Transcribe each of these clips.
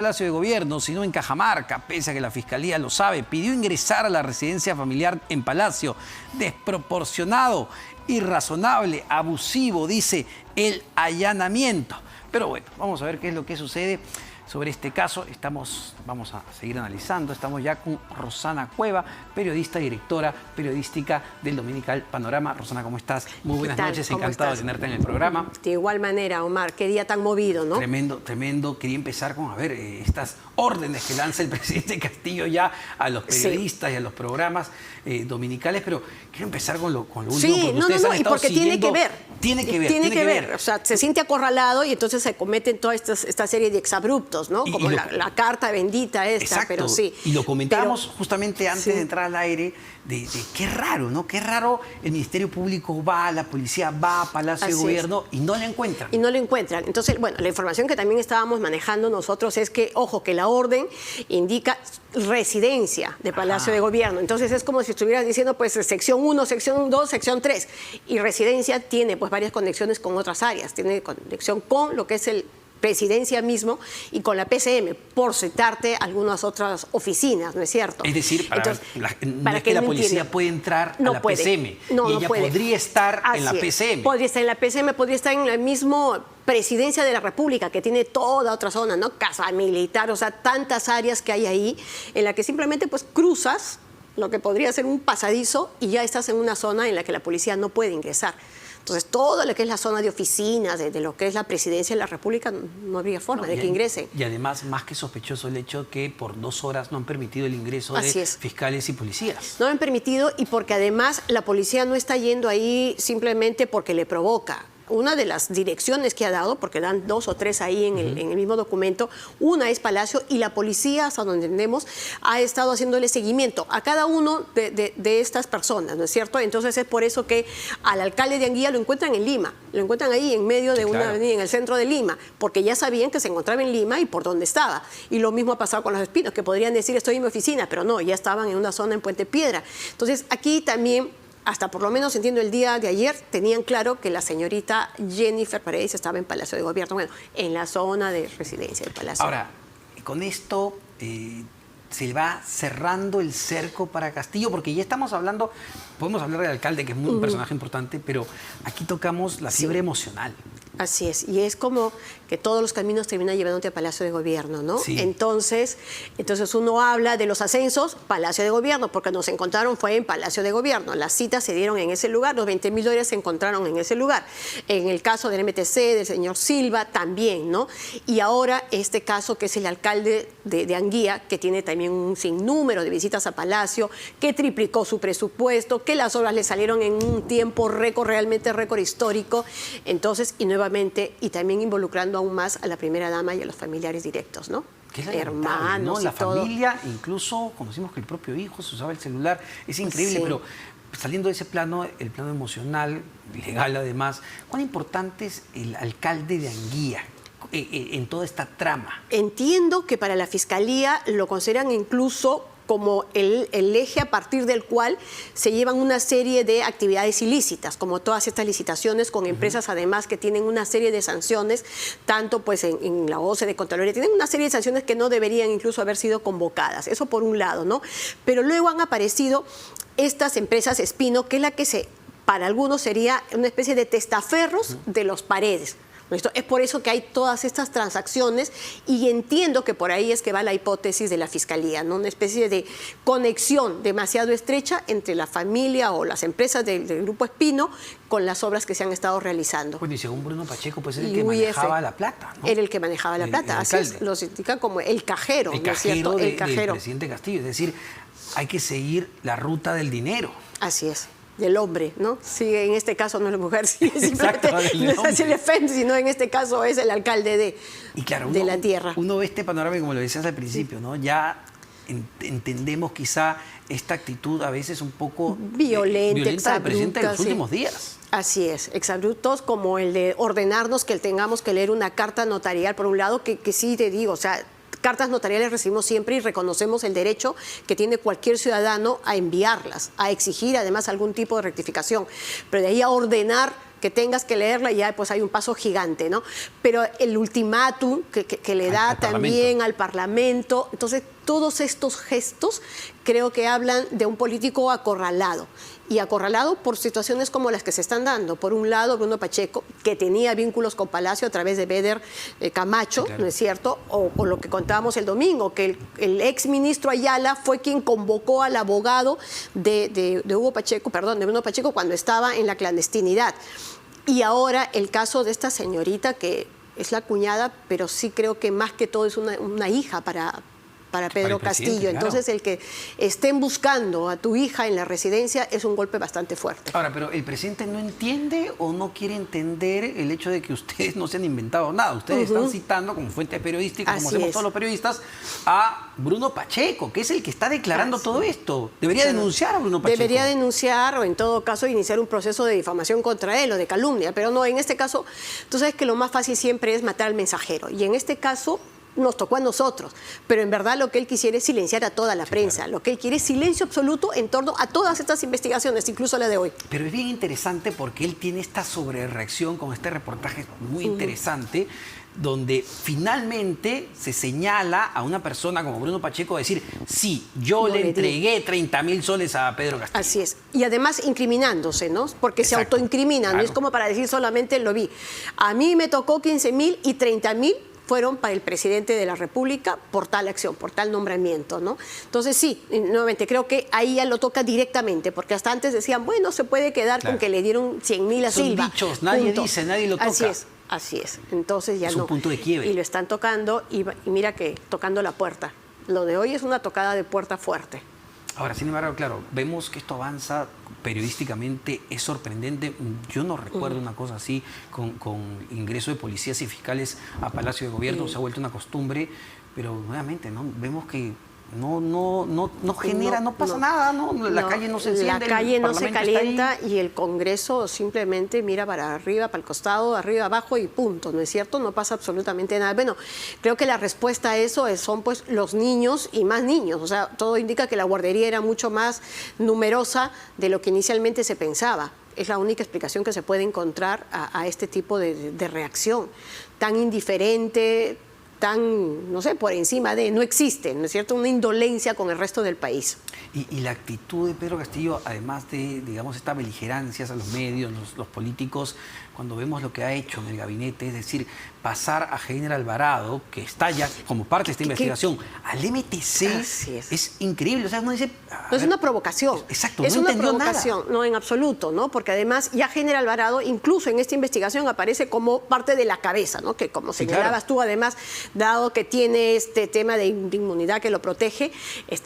Palacio de Gobierno, sino en Cajamarca, pese a que la Fiscalía lo sabe, pidió ingresar a la residencia familiar en Palacio. Desproporcionado, irrazonable, abusivo, dice el allanamiento. Pero bueno, vamos a ver qué es lo que sucede sobre este caso. Vamos a seguir analizando. Estamos ya con Rosana Cueva, periodista, directora periodística del Dominical Panorama. Rosana, ¿cómo estás? Muy buenas noches, encantado de tenerte en el programa. De igual manera, Omar, qué día tan movido, ¿no? Tremendo, tremendo. Quería empezar con, estas órdenes que lanza el presidente Castillo ya a los periodistas y a los programas dominicales, pero quiero empezar con lo último. Sí, no, y porque tiene que ver. Tiene que ver. O sea, se siente acorralado y entonces se cometen toda esta serie de exabruptos, ¿no? Como la carta bendita esta, exacto, pero sí. Y lo comentábamos justamente antes de entrar al aire, de qué raro, ¿no? Qué raro el Ministerio Público va, la policía va a Palacio de Gobierno y no la encuentran. Y no la encuentran. Entonces, bueno, la información que también estábamos manejando nosotros es que, ojo, que la orden indica residencia de Palacio de Gobierno. Entonces es como si estuvieras diciendo, pues, sección 1, sección 2, sección 3. Y residencia tiene, pues, varias conexiones con otras áreas. Tiene conexión con lo que es el presidencia mismo y con la PCM, por citarte algunas otras oficinas, ¿no es cierto? Es decir, no es que la policía puede entrar a la PCM, y ella podría estar en la PCM. Podría estar en la PCM, podría estar en la misma Presidencia de la República, que tiene toda otra zona, ¿no? Casa Militar, o sea, tantas áreas que hay ahí, en la que simplemente pues cruzas lo que podría ser un pasadizo y ya estás en una zona en la que la policía no puede ingresar. Entonces, todo lo que es la zona de oficinas, de lo que es la Presidencia de la República, no habría forma de que ingresen. Y además, más que sospechoso el hecho que por 2 horas no han permitido el ingreso de fiscales y policías. No han permitido y porque además la policía no está yendo ahí simplemente porque le provoca. Una de las direcciones que ha dado, porque dan 2 o 3 ahí en el mismo documento, una es Palacio y la policía, hasta donde entendemos, ha estado haciéndole seguimiento a cada uno de estas personas, ¿no es cierto? Entonces es por eso que al alcalde de Anguía lo encuentran en Lima, lo encuentran ahí en medio de una avenida, en el centro de Lima, porque ya sabían que se encontraba en Lima y por dónde estaba. Y lo mismo ha pasado con los Espinos, que podrían decir estoy en mi oficina, pero no, ya estaban en una zona en Puente Piedra. Entonces aquí también, hasta por lo menos entiendo el día de ayer, tenían claro que la señorita Jennifer Paredes estaba en Palacio de Gobierno, bueno, en la zona de residencia del Palacio. Ahora, con esto se va cerrando el cerco para Castillo, porque ya estamos hablando, podemos hablar del alcalde, que es un personaje importante, pero aquí tocamos la fiebre emocional. Así es, y es como que todos los caminos terminan llevándote a Palacio de Gobierno, ¿no? Sí. Entonces uno habla de los ascensos, Palacio de Gobierno, porque nos encontraron fue en Palacio de Gobierno. Las citas se dieron en ese lugar, los $20.000 se encontraron en ese lugar. En el caso del MTC, del señor Silva, también, ¿no? Y ahora este caso que es el alcalde de Anguía, que tiene también un sinnúmero de visitas a Palacio, que triplicó su presupuesto, que las obras le salieron en un tiempo récord, realmente récord histórico. Entonces, y nuevamente, y también involucrando aún más a la primera dama y a los familiares directos, ¿no? Que es hermanos, ¿no? La familia, incluso conocimos que el propio hijo se usaba el celular. Es increíble, pero saliendo de ese plano, el plano emocional, legal además, ¿cuán importante es el alcalde de Anguía en toda esta trama? Entiendo que para la Fiscalía lo consideran incluso como el eje a partir del cual se llevan una serie de actividades ilícitas, como todas estas licitaciones con empresas además que tienen una serie de sanciones, tanto pues en la OCE de Contraloría, tienen una serie de sanciones que no deberían incluso haber sido convocadas, eso por un lado, ¿no? Pero luego han aparecido estas empresas Espino, que es la que para algunos sería una especie de testaferros de los Paredes. Es por eso que hay todas estas transacciones y entiendo que por ahí es que va la hipótesis de la Fiscalía, ¿no? Una especie de conexión demasiado estrecha entre la familia o las empresas del Grupo Espino con las obras que se han estado realizando. Bueno, y según Bruno Pacheco, pues era el que manejaba la plata, ¿no? Era el que manejaba la plata, así es, lo indican como el cajero, ¿no es cierto? El cajero del presidente Castillo, es decir, hay que seguir la ruta del dinero. Así es. Del hombre, ¿no? Sí, en este caso no es la mujer, sí, simplemente no es así el FEM, sino en este caso es el alcalde de la tierra. Uno ve este panorama, como lo decías al principio, ¿no? Ya entendemos quizá esta actitud a veces un poco violenta del presidente de los últimos días. Así es, exabruptos como el de ordenarnos que tengamos que leer una carta notarial, por un lado, que sí te digo, o sea, cartas notariales recibimos siempre y reconocemos el derecho que tiene cualquier ciudadano a enviarlas, a exigir además algún tipo de rectificación. Pero de ahí a ordenar que tengas que leerla, ya pues hay un paso gigante, ¿no? Pero el ultimátum que le da también al Parlamento, entonces todos estos gestos creo que hablan de un político acorralado. Y acorralado por situaciones como las que se están dando. Por un lado, Bruno Pacheco, que tenía vínculos con Palacio a través de Beder Camacho, claro. ¿no es cierto? O lo que contábamos el domingo, que el ex ministro Ayala fue quien convocó al abogado de Hugo Pacheco, perdón, de Bruno Pacheco, cuando estaba en la clandestinidad. Y ahora el caso de esta señorita, que es la cuñada, pero sí creo que más que todo es una hija para Pedro Castillo. Claro. Entonces, el que estén buscando a tu hija en la residencia es un golpe bastante fuerte. Ahora, pero el presidente no entiende o no quiere entender el hecho de que ustedes no se han inventado nada. Ustedes están citando como fuente periodística, como hacemos todos los periodistas, a Bruno Pacheco, que es el que está declarando todo esto. Debería denunciar a Bruno Pacheco. Debería denunciar o en todo caso iniciar un proceso de difamación contra él o de calumnia. Pero no, en este caso, tú sabes que lo más fácil siempre es matar al mensajero. Y en este caso nos tocó a nosotros, pero en verdad lo que él quisiera es silenciar a toda la prensa, lo que él quiere es silencio absoluto en torno a todas estas investigaciones, incluso la de hoy. Pero es bien interesante porque él tiene esta sobrereacción con este reportaje muy interesante, donde finalmente se señala a una persona como Bruno Pacheco decir, sí, yo le entregué 30.000 soles a Pedro Castillo. Así es. Y además incriminándose, ¿no? Porque se autoincriminan, no es como para decir solamente lo vi. A mí me tocó 15.000 y 30.000 fueron para el presidente de la República por tal acción, por tal nombramiento, ¿no? Entonces sí, nuevamente creo que ahí ya lo toca directamente, porque hasta antes decían, bueno, se puede quedar con que le dieron 100.000 a Silva. Son dichos, nadie dice, nadie lo toca. Así es. Entonces ya es no. un punto de quiebre. Y lo están tocando y mira que tocando la puerta. Lo de hoy es una tocada de puerta fuerte. Ahora, sin embargo, claro, vemos que esto avanza periodísticamente, es sorprendente. Yo no recuerdo una cosa así con ingreso de policías y fiscales a Palacio de Gobierno, se ha vuelto una costumbre, pero nuevamente, ¿no? Vemos que no genera, no pasa nada, ¿no? La calle no se enciende. La calle no se calienta y el Congreso simplemente mira para arriba, para el costado, arriba, abajo y punto, ¿no es cierto? No pasa absolutamente nada. Bueno, creo que la respuesta a eso son pues los niños y más niños. O sea, todo indica que la guardería era mucho más numerosa de lo que inicialmente se pensaba. Es la única explicación que se puede encontrar a este tipo de reacción tan indiferente, tan, no sé, por encima de, no existe, ¿no es cierto?, una indolencia con el resto del país. Y la actitud de Pedro Castillo, además de, digamos, esta beligerancia a los medios, los políticos, cuando vemos lo que ha hecho en el gabinete, es decir, pasar a Heiner Alvarado, que está ya como parte de esta investigación, al MTC, es increíble. O sea, uno dice... No es una provocación. Exacto, es no una entendió provocación, nada. no en absoluto, ¿no? Porque además ya Heiner Alvarado, incluso en esta investigación, aparece como parte de la cabeza, ¿no? Que como señalabas tú, además, dado que tiene este tema de inmunidad que lo protege,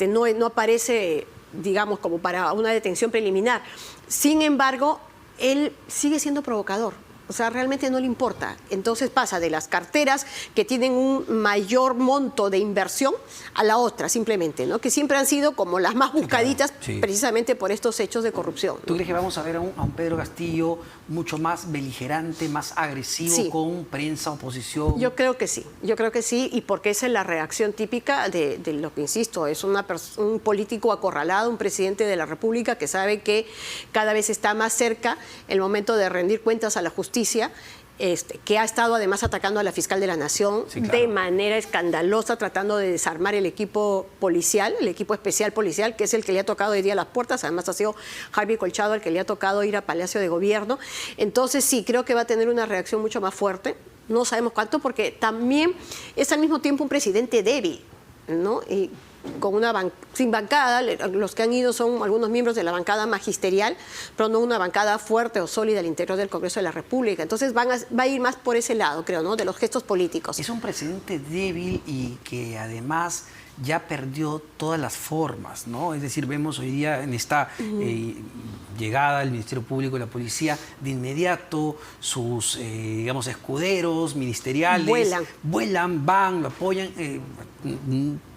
no aparece, digamos, como para una detención preliminar. Sin embargo, él sigue siendo provocador. O sea, realmente no le importa. Entonces pasa de las carteras que tienen un mayor monto de inversión a la otra, simplemente, ¿no? Que siempre han sido como las más buscaditas precisamente por estos hechos de corrupción. ¿Tú crees que vamos a ver a un Pedro Castillo mucho más beligerante, más agresivo con prensa, oposición? Yo creo que sí, y porque esa es la reacción típica de lo que, insisto, es un político acorralado, un presidente de la República que sabe que cada vez está más cerca el momento de rendir cuentas a la justicia, que ha estado además atacando a la fiscal de la Nación de manera escandalosa, tratando de desarmar el equipo policial, el equipo especial policial, que es el que le ha tocado hoy día las puertas. Además ha sido Jaime Colchado el que le ha tocado ir a Palacio de Gobierno. Entonces sí, creo que va a tener una reacción mucho más fuerte. No sabemos cuánto, porque también es al mismo tiempo un presidente débil, ¿no? Y con sin bancada, los que han ido son algunos miembros de la bancada magisterial, pero no una bancada fuerte o sólida al interior del Congreso de la República. Entonces va a ir más por ese lado, creo, ¿no? De los gestos políticos. Es un presidente débil y que además ya perdió todas las formas, ¿no? Es decir, vemos hoy día en esta llegada del Ministerio Público y la Policía, de inmediato sus, digamos, escuderos ministeriales vuelan, van, lo apoyan,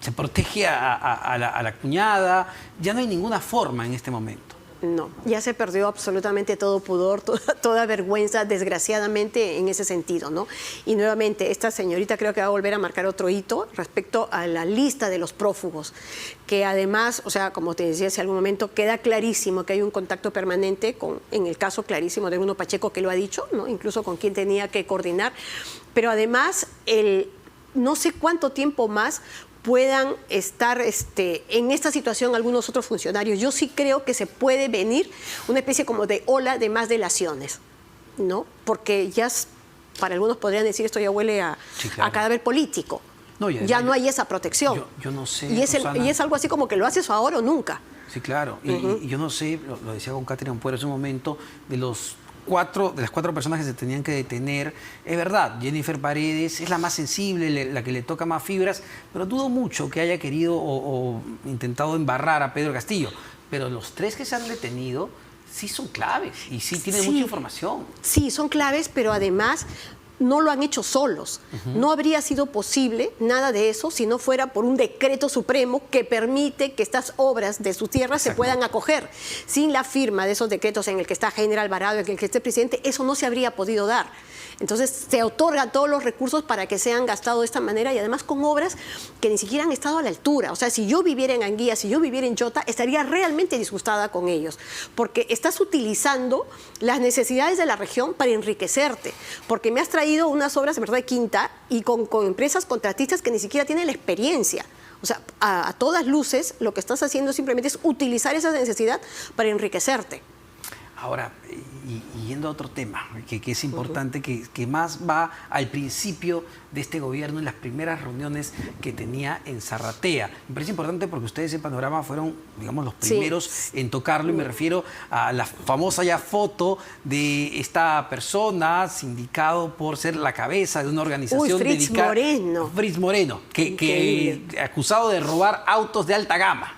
se protege a la cuñada. Ya no hay ninguna forma en este momento. No, ya se perdió absolutamente todo pudor, toda vergüenza, desgraciadamente, en ese sentido, ¿no? Y nuevamente, esta señorita creo que va a volver a marcar otro hito respecto a la lista de los prófugos, que además, o sea, como te decía hace algún momento, queda clarísimo que hay un contacto permanente con, en el caso clarísimo de Bruno Pacheco, que lo ha dicho, ¿no? Incluso con quien tenía que coordinar, pero además, no sé cuánto tiempo más puedan estar en esta situación algunos otros funcionarios. Yo sí creo que se puede venir una especie como de ola de más delaciones, ¿no? Porque ya, para algunos podrían decir, esto ya huele a cadáver político. No, ya no hay esa protección. Yo no sé, y es algo así como que lo haces ahora o nunca. Sí, claro. Y yo no sé, lo decía con Catherine Ampuero hace un momento, de las cuatro personas que se tenían que detener, es verdad, Jennifer Paredes es la más sensible, la que le toca más fibras, pero dudo mucho que haya querido o intentado embarrar a Pedro Castillo. Pero los 3 que se han detenido sí son claves y sí tienen mucha información. Sí, son claves, pero además no lo han hecho solos. No habría sido posible nada de eso si no fuera por un decreto supremo que permite que estas obras de su tierra se puedan acoger. Sin la firma de esos decretos en el que está Heiner Alvarado, en el que esté presidente, eso no se habría podido dar. Entonces se otorgan todos los recursos para que sean gastados de esta manera y además con obras que ni siquiera han estado a la altura. O sea, si yo viviera en Anguía, si yo viviera en Chota, estaría realmente disgustada con ellos, porque estás utilizando las necesidades de la región para enriquecerte, porque me has traído unas obras de verdad de quinta y con empresas contratistas que ni siquiera tienen la experiencia. O sea, a todas luces lo que estás haciendo simplemente es utilizar esa necesidad para enriquecerte. Ahora, y yendo a otro tema, que es importante, que más va al principio de este gobierno, en las primeras reuniones que tenía en Zarratea. Me parece importante porque ustedes en Panorama fueron, digamos, los primeros en tocarlo, y me refiero a la famosa ya foto de esta persona sindicado por ser la cabeza de una organización dedicada... Fritz Moreno, que acusado de robar autos de alta gama.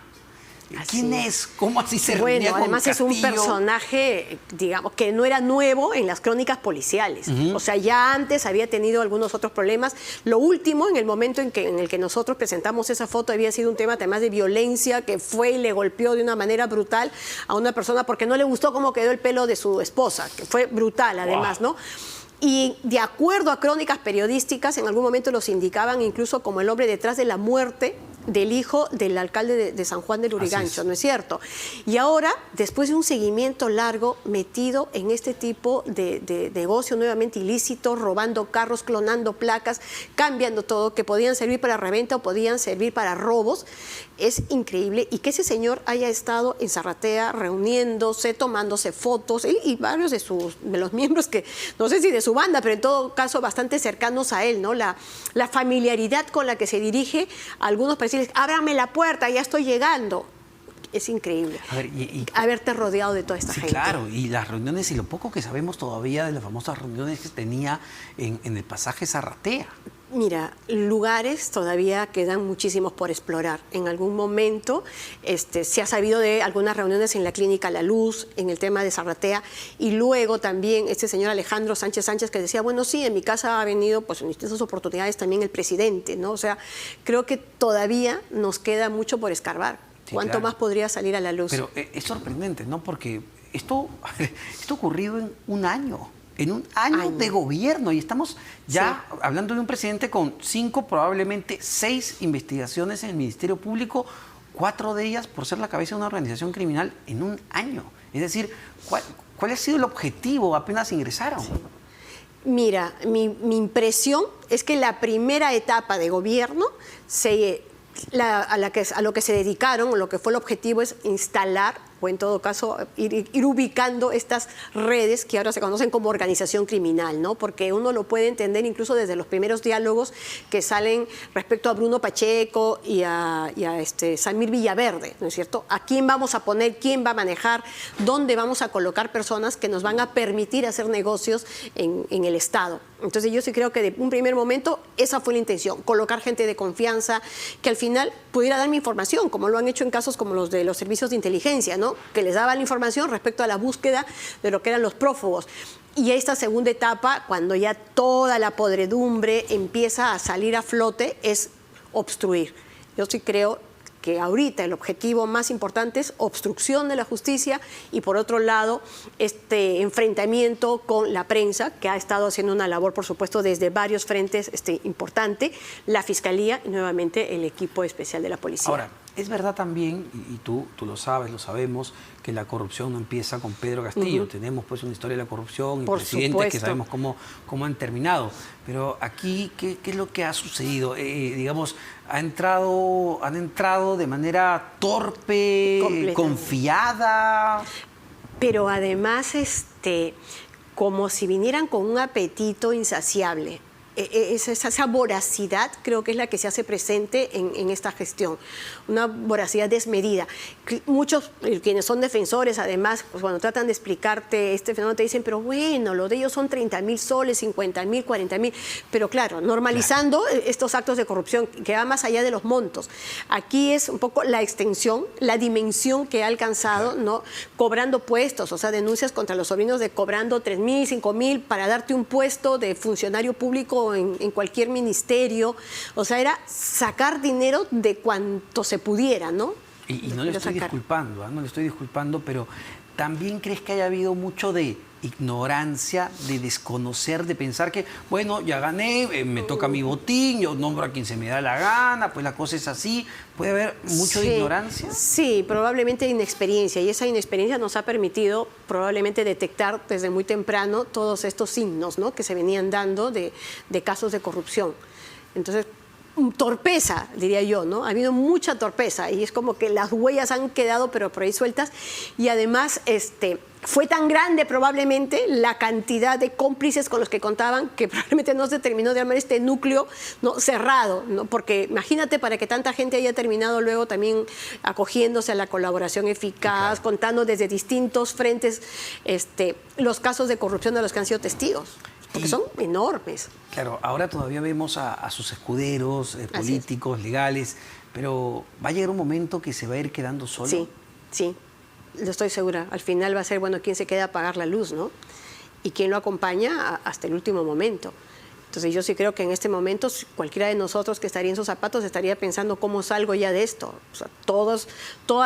¿Quién es? ¿Cómo así se reunía con además Castillo? Es un personaje, digamos, que no era nuevo en las crónicas policiales. O sea, ya antes había tenido algunos otros problemas. Lo último, en el momento en el que nosotros presentamos esa foto, había sido un tema además de violencia, que fue y le golpeó de una manera brutal a una persona porque no le gustó cómo quedó el pelo de su esposa, que fue brutal además, ¿no? Y de acuerdo a crónicas periodísticas, en algún momento los indicaban incluso como el hombre detrás de la muerte del hijo del alcalde de San Juan del Lurigancho, ¿no es cierto? Y ahora, después de un seguimiento largo, metido en este tipo de negocio nuevamente ilícito, robando carros, clonando placas, cambiando todo, que podían servir para reventa o podían servir para robos, es increíble. Y que ese señor haya estado en Zarratea reuniéndose, tomándose fotos, y varios de los miembros que, no sé si de su banda, pero en todo caso bastante cercanos a él, ¿no? La familiaridad con la que se dirige a algunos para decirles, ábrame la puerta, ya estoy llegando. Es increíble haberte rodeado de toda esta gente. Claro, y las reuniones y lo poco que sabemos todavía de las famosas reuniones que tenía en el pasaje Zarratea. Mira, lugares todavía quedan muchísimos por explorar. En algún momento se ha sabido de algunas reuniones en la Clínica La Luz, en el tema de Zarratea, y luego también este señor Alejandro Sánchez Sánchez que decía, bueno, sí, en mi casa ha venido pues en distintas oportunidades también el presidente, ¿no? O sea, creo que todavía nos queda mucho por escarbar. Sí, ¿cuánto más podría salir a la luz? Pero es sorprendente, ¿no? Porque esto ha ocurrido en un año. En un año de gobierno, y estamos ya hablando de un presidente con 5, probablemente 6 investigaciones en el Ministerio Público, 4 de ellas por ser la cabeza de una organización criminal en un año. Es decir, ¿cuál ha sido el objetivo apenas ingresaron? Sí. Mira, mi impresión es que la primera etapa de gobierno a lo que se dedicaron, o lo que fue el objetivo, es instalar, o en todo caso ir ubicando estas redes que ahora se conocen como organización criminal, ¿no? Porque uno lo puede entender incluso desde los primeros diálogos que salen respecto a Bruno Pacheco y a Samir Villaverde, ¿no es cierto? ¿A quién vamos a poner, quién va a manejar, dónde vamos a colocar personas que nos van a permitir hacer negocios en el Estado? Entonces yo sí creo que de un primer momento esa fue la intención, colocar gente de confianza que al final pudiera darme información, como lo han hecho en casos como los de los servicios de inteligencia, ¿no? Que les daba la información respecto a la búsqueda de lo que eran los prófugos. Y esta segunda etapa, cuando ya toda la podredumbre empieza a salir a flote, es obstruir. Yo sí creo que ahorita el objetivo más importante es obstrucción de la justicia y por otro lado este enfrentamiento con la prensa, que ha estado haciendo una labor, por supuesto, desde varios frentes importante, la Fiscalía y nuevamente el equipo especial de la policía. Ahora, es verdad también, y tú lo sabes, lo sabemos, que la corrupción no empieza con Pedro Castillo. Tenemos pues una historia de la corrupción y Por presidentes supuesto. que sabemos cómo han terminado. Pero aquí, ¿qué es lo que ha sucedido? Digamos, han entrado de manera torpe, confiada. Pero además, como si vinieran con un apetito insaciable. Esa voracidad creo que es la que se hace presente en esta gestión, una voracidad desmedida. Muchos, quienes son defensores, además, pues cuando tratan de explicarte este fenómeno, te dicen, pero bueno, lo de ellos son 30.000 soles, 50.000, 40.000, pero claro, normalizando estos actos de corrupción que va más allá de los montos. Aquí es un poco la extensión, la dimensión que ha alcanzado, ¿no? Cobrando puestos, o sea, denuncias contra los sobrinos de cobrando 3.000, 5.000 para darte un puesto de funcionario público en cualquier ministerio. O sea, era sacar dinero de cuanto se pudiera, ¿no? Y no le estoy disculpando, no le estoy disculpando, pero ¿también crees que haya habido mucho de ignorancia, de desconocer, de pensar que, bueno, ya gané, me toca mi botín, yo nombro a quien se me da la gana, pues la cosa es así? ¿Puede haber mucho de ignorancia? Sí, probablemente inexperiencia, y esa inexperiencia nos ha permitido probablemente detectar desde muy temprano todos estos signos, ¿no?, que se venían dando de casos de corrupción. Entonces, torpeza, diría yo, ¿no? Ha habido mucha torpeza y es como que las huellas han quedado pero por ahí sueltas, y además fue tan grande probablemente la cantidad de cómplices con los que contaban que probablemente no se terminó de armar este núcleo, ¿no?, cerrado, ¿no? Porque imagínate, para que tanta gente haya terminado luego también acogiéndose a la colaboración eficaz, contando desde distintos frentes los casos de corrupción de los que han sido testigos. Porque son enormes. Claro, ahora todavía vemos a sus escuderos políticos, legales, pero va a llegar un momento que se va a ir quedando solo. Sí, sí, lo estoy segura. Al final va a ser, bueno, quién se queda a apagar la luz, ¿no? Y quién lo acompaña hasta el último momento. Entonces yo sí creo que en este momento cualquiera de nosotros que estaría en sus zapatos estaría pensando cómo salgo ya de esto. O sea, todas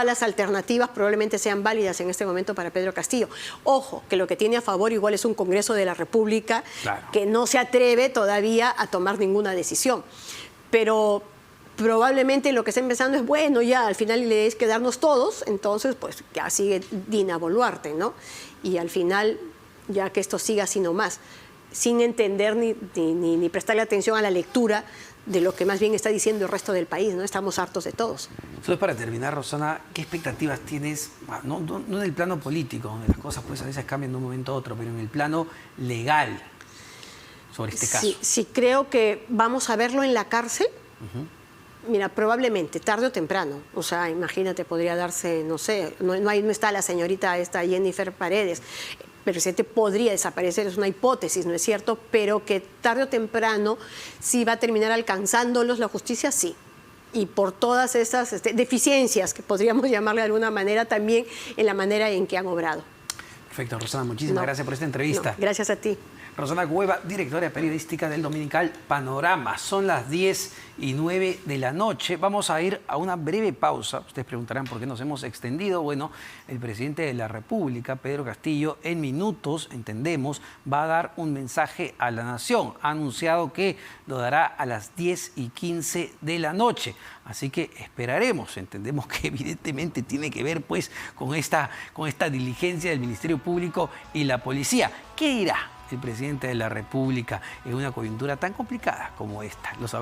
las alternativas probablemente sean válidas en este momento para Pedro Castillo. Ojo, que lo que tiene a favor igual es un Congreso de la República, claro, que no se atreve todavía a tomar ninguna decisión. Pero probablemente lo que está empezando es, bueno, ya al final le es quedarnos todos, entonces pues ya sigue Dina Boluarte, ¿no? Y al final, ya que esto siga así nomás, sin entender ni prestarle atención a la lectura de lo que más bien está diciendo el resto del país, ¿no? Estamos hartos de todos. Entonces, para terminar, Rosana, ¿qué expectativas tienes, no en el plano político, donde las cosas pues a veces cambian de un momento a otro, pero en el plano legal sobre este caso? Sí, creo que vamos a verlo en la cárcel. Mira, probablemente, tarde o temprano. O sea, imagínate, podría darse, no sé, no está la señorita Jennifer Paredes. El presidente podría desaparecer, es una hipótesis, ¿no es cierto? Pero que tarde o temprano sí va a terminar alcanzándolos la justicia, sí. Y por todas esas deficiencias, que podríamos llamarle de alguna manera, también en la manera en que han obrado. Perfecto, Rosana, muchísimas gracias por esta entrevista. No, gracias a ti. Rosana Cueva, directora periodística del dominical Panorama. Son las 10:09 de la noche. Vamos a ir a una breve pausa. Ustedes preguntarán por qué nos hemos extendido. Bueno, el presidente de la República, Pedro Castillo, en minutos, entendemos, va a dar un mensaje a la nación. Ha anunciado que lo dará a las 10:15 de la noche. Así que esperaremos. Entendemos que evidentemente tiene que ver pues con esta diligencia del Ministerio Público y la policía. ¿Qué dirá el presidente de la República en una coyuntura tan complicada como esta? Lo sabremos.